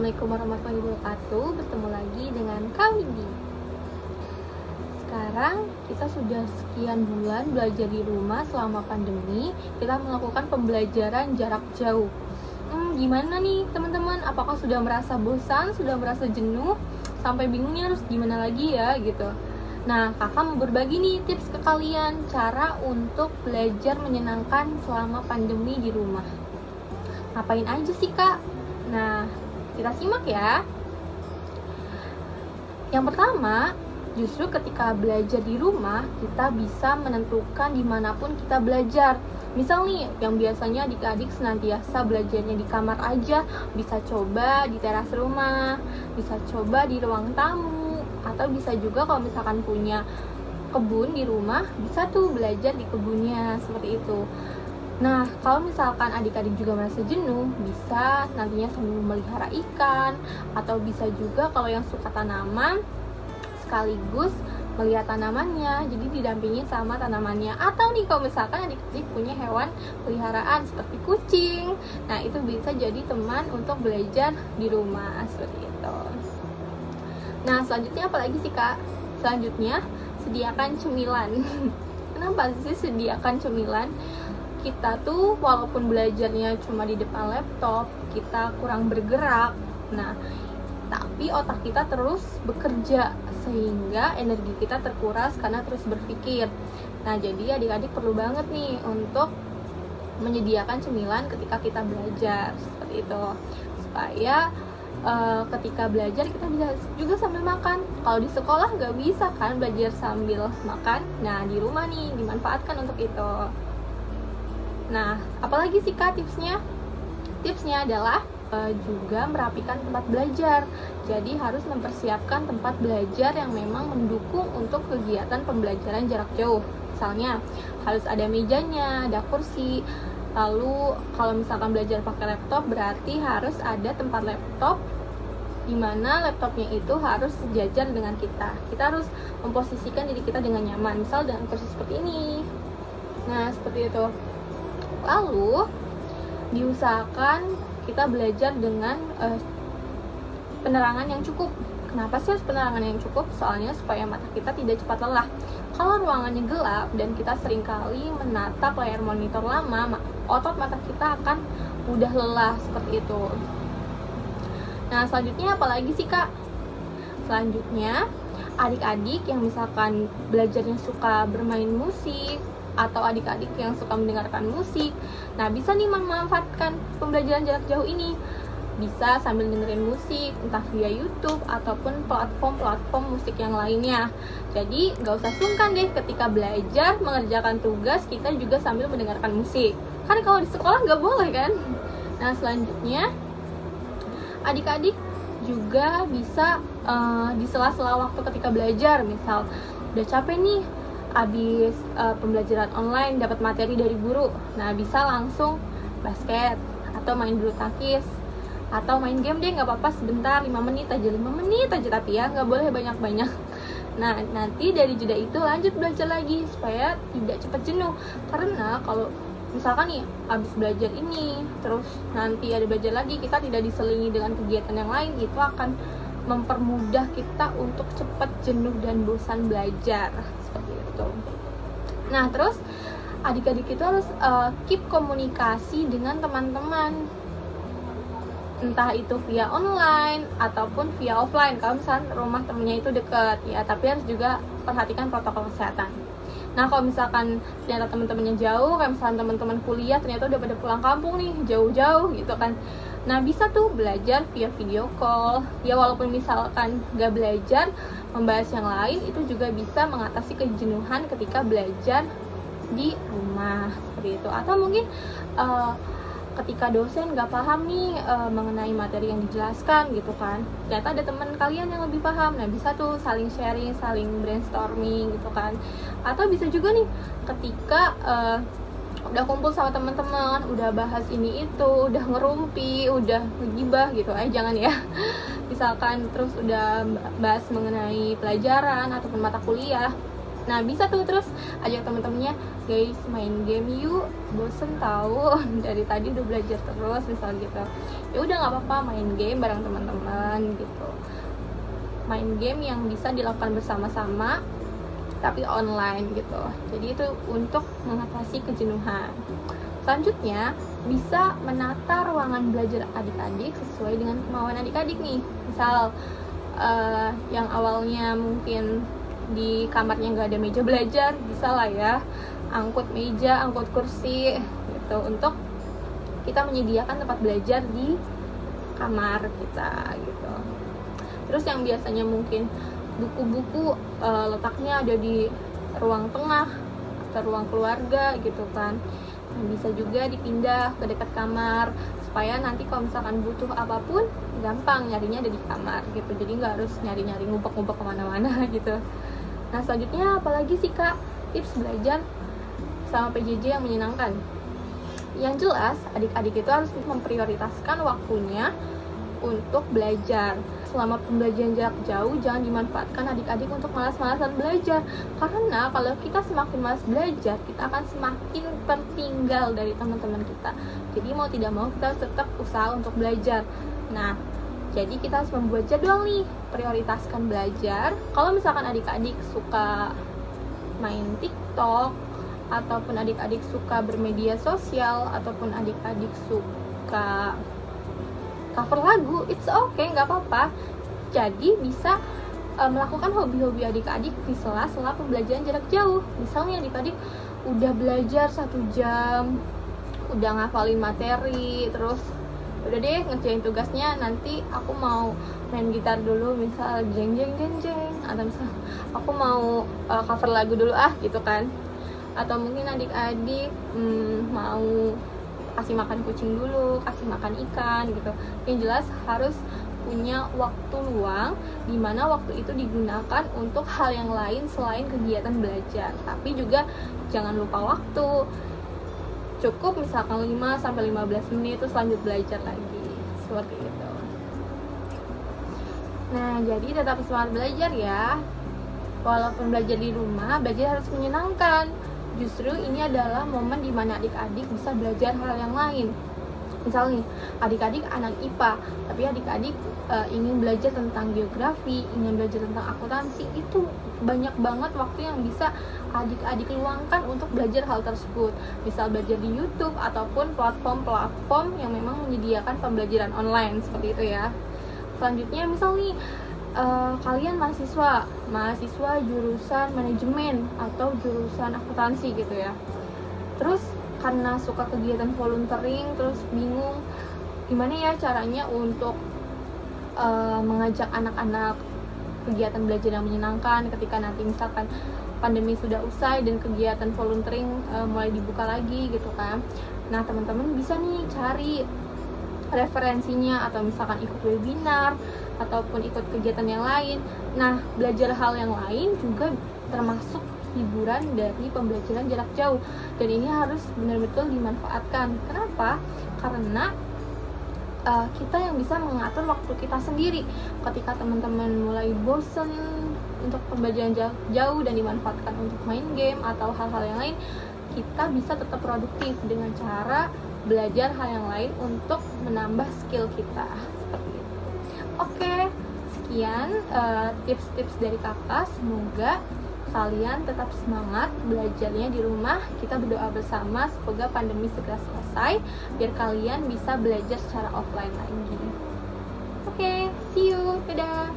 Assalamualaikum warahmatullahi wabarakatuh. Bertemu lagi dengan Kak Windy. Sekarang kita sudah sekian bulan belajar di rumah selama pandemi. Kita melakukan pembelajaran jarak jauh. Gimana nih teman-teman? Apakah sudah merasa bosan? Sudah merasa jenuh? Sampai bingungnya harus gimana lagi ya gitu. Nah, kakak mau berbagi nih tips ke kalian cara untuk belajar menyenangkan selama pandemi di rumah. Ngapain aja sih kak? Nah, kita simak ya. Yang pertama, justru ketika belajar di rumah, kita bisa menentukan dimanapun kita belajar. Misal nih, yang biasanya adik-adik senantiasa belajarnya di kamar aja, bisa coba di teras rumah, bisa coba di ruang tamu, atau bisa juga kalau misalkan punya kebun di rumah, bisa tuh belajar di kebunnya, seperti itu. Nah, kalau misalkan adik-adik juga merasa jenuh, bisa nantinya sambil memelihara ikan, atau bisa juga kalau yang suka tanaman, sekaligus melihat tanamannya, jadi didampingi sama tanamannya. Atau nih kalau misalkan adik-adik punya hewan peliharaan seperti kucing, nah itu bisa jadi teman untuk belajar di rumah, seperti itu. Nah, selanjutnya apa lagi sih kak? Selanjutnya, sediakan cemilan. Kenapa sih sediakan cemilan? Kita tuh walaupun belajarnya cuma di depan laptop, kita kurang bergerak. Nah, tapi otak kita terus bekerja sehingga energi kita terkuras karena terus berpikir. Nah, jadi adik-adik perlu banget nih untuk menyediakan cemilan ketika kita belajar, seperti itu. Supaya ketika belajar kita bisa juga sambil makan. Kalau di sekolah nggak bisa kan belajar sambil makan. Nah, di rumah nih dimanfaatkan untuk itu. Nah, apalagi sih kak tipsnya? Tipsnya adalah juga merapikan tempat belajar. Jadi harus mempersiapkan tempat belajar yang memang mendukung untuk kegiatan pembelajaran jarak jauh. Misalnya harus ada mejanya, ada kursi. Lalu kalau misalkan belajar pakai laptop, berarti harus ada tempat laptop di mana laptopnya itu harus sejajar dengan kita. Kita harus memposisikan diri kita dengan nyaman. Misal dengan kursi seperti ini. Nah, seperti itu. Lalu diusahakan kita belajar dengan penerangan yang cukup. Kenapa sih harus penerangan yang cukup? Soalnya supaya mata kita tidak cepat lelah. Kalau ruangannya gelap dan kita seringkali menatap layar monitor lama, otot mata kita akan mudah lelah, seperti itu. Nah, selanjutnya apalagi sih kak? Selanjutnya adik-adik yang misalkan belajarnya suka bermain musik, atau adik-adik yang suka mendengarkan musik, nah bisa nih memanfaatkan pembelajaran jarak jauh ini. Bisa sambil dengerin musik, entah via YouTube ataupun platform-platform musik yang lainnya. Jadi gak usah sungkan deh ketika belajar mengerjakan tugas, kita juga sambil mendengarkan musik. Kan kalau di sekolah gak boleh kan? Nah, selanjutnya adik-adik juga bisa di sela-sela waktu ketika belajar, misal udah capek nih habis pembelajaran online, dapat materi dari guru, nah bisa langsung basket atau main bulu tangkis atau main game deh, nggak apa-apa sebentar, 5 menit aja, tapi ya nggak boleh banyak-banyak. Nah, nanti dari jeda itu lanjut belajar lagi supaya tidak cepat jenuh. Karena kalau misalkan nih habis belajar ini terus nanti ada belajar lagi, kita tidak diselingi dengan kegiatan yang lain, itu akan mempermudah kita untuk cepat jenuh dan bosan belajar, seperti itu. Nah, terus adik-adik itu harus keep komunikasi dengan teman-teman, entah itu via online ataupun via offline. Kalau misalnya rumah temennya itu dekat ya, tapi harus juga perhatikan protokol kesehatan. Nah, kalau misalkan ternyata teman-temannya jauh, kayak misalkan teman-teman kuliah ternyata udah pada pulang kampung nih, jauh-jauh gitu kan. Nah, bisa tuh belajar via video call. Ya, walaupun misalkan gak belajar membahas yang lain, itu juga bisa mengatasi kejenuhan ketika belajar di rumah, seperti itu. Atau mungkin ketika dosen gak paham nih mengenai materi yang dijelaskan gitu kan, ternyata ada teman kalian yang lebih paham, nah bisa tuh saling sharing, saling brainstorming gitu kan. Atau bisa juga nih ketika udah kumpul sama teman-teman, udah bahas ini itu, udah ngerumpi, udah ngegibah gitu, jangan ya. Misalkan terus udah bahas mengenai pelajaran ataupun mata kuliah, Nah bisa tuh terus ajak temen-temennya, guys main game yuk, bosen tahu dari tadi udah belajar terus misal gitu. Ya udah nggak apa-apa, main game bareng teman-teman gitu. Main game yang bisa dilakukan bersama-sama tapi online gitu. Jadi itu untuk mengatasi kejenuhan. Selanjutnya bisa menata ruangan belajar adik-adik sesuai dengan kemauan adik-adik nih. Misal yang awalnya mungkin di kamarnya nggak ada meja belajar, bisa lah ya angkut meja, angkut kursi gitu untuk kita menyediakan tempat belajar di kamar kita gitu. Terus yang biasanya mungkin buku-buku letaknya ada di ruang tengah atau ruang keluarga gitu kan, bisa juga dipindah ke dekat kamar supaya nanti kalau misalkan butuh apapun gampang nyarinya ada di kamar gitu, jadi nggak harus nyari-nyari ngumpet-ngumpet kemana-mana gitu. Nah selanjutnya apalagi sih kak tips belajar sama PJJ yang menyenangkan? Yang jelas adik-adik itu harus memprioritaskan waktunya untuk belajar. Selama pembelajaran jarak jauh jangan dimanfaatkan adik-adik untuk malas-malasan belajar, karena kalau kita semakin malas belajar kita akan semakin tertinggal dari teman-teman kita. Jadi mau tidak mau kita harus tetap usaha untuk belajar. Nah jadi kita harus membuat jadwal nih, prioritaskan belajar. Kalau misalkan adik-adik suka main TikTok, ataupun adik-adik suka bermedia sosial, ataupun adik-adik suka cover lagu, it's okay, nggak apa-apa. Jadi bisa melakukan hobi-hobi adik-adik di sela-sela pembelajaran jarak jauh. Misalnya adik-adik udah belajar 1 jam, udah ngafalin materi, terus udah deh ngerjain tugasnya, nanti aku mau main gitar dulu, misal jeng jeng jeng jeng, atau misal aku mau cover lagu dulu gitu kan. Atau mungkin adik-adik mau kasih makan kucing dulu, kasih makan ikan gitu. Yang jelas harus punya waktu luang dimana waktu itu digunakan untuk hal yang lain selain kegiatan belajar. Tapi juga jangan lupa waktu, cukup misalkan 5-15 menit terus lanjut belajar lagi, seperti itu. Nah jadi tetap semangat belajar ya, walaupun belajar di rumah, belajar harus menyenangkan. Justru ini adalah momen dimana adik-adik bisa belajar hal yang lain. Misal nih, adik-adik anak IPA, tapi adik-adik ingin belajar tentang geografi, ingin belajar tentang akuntansi, itu banyak banget waktu yang bisa adik-adik luangkan untuk belajar hal tersebut. Misal belajar di YouTube ataupun platform-platform yang memang menyediakan pembelajaran online, seperti itu ya. Selanjutnya misal nih, kalian mahasiswa jurusan manajemen atau jurusan akuntansi gitu ya, terus karena suka kegiatan volunteering, terus bingung gimana ya caranya untuk mengajak anak-anak kegiatan belajar yang menyenangkan ketika nanti misalkan pandemi sudah usai dan kegiatan volunteering mulai dibuka lagi gitu kan. Nah teman-teman bisa nih cari referensinya, atau misalkan ikut webinar ataupun ikut kegiatan yang lain. Nah belajar hal yang lain juga termasuk hiburan dari pembelajaran jarak jauh, dan ini harus benar-benar dimanfaatkan. Kenapa? Karena kita yang bisa mengatur waktu kita sendiri. Ketika teman-teman mulai bosen untuk pembelajaran jarak jauh dan dimanfaatkan untuk main game atau hal-hal yang lain, kita bisa tetap produktif dengan cara belajar hal yang lain untuk menambah skill kita, seperti itu. Oke, sekian tips-tips dari kakak. Semoga kalian tetap semangat belajarnya di rumah. Kita berdoa bersama semoga pandemi segera selesai biar kalian bisa belajar secara offline lagi. Oke, see you, dadah.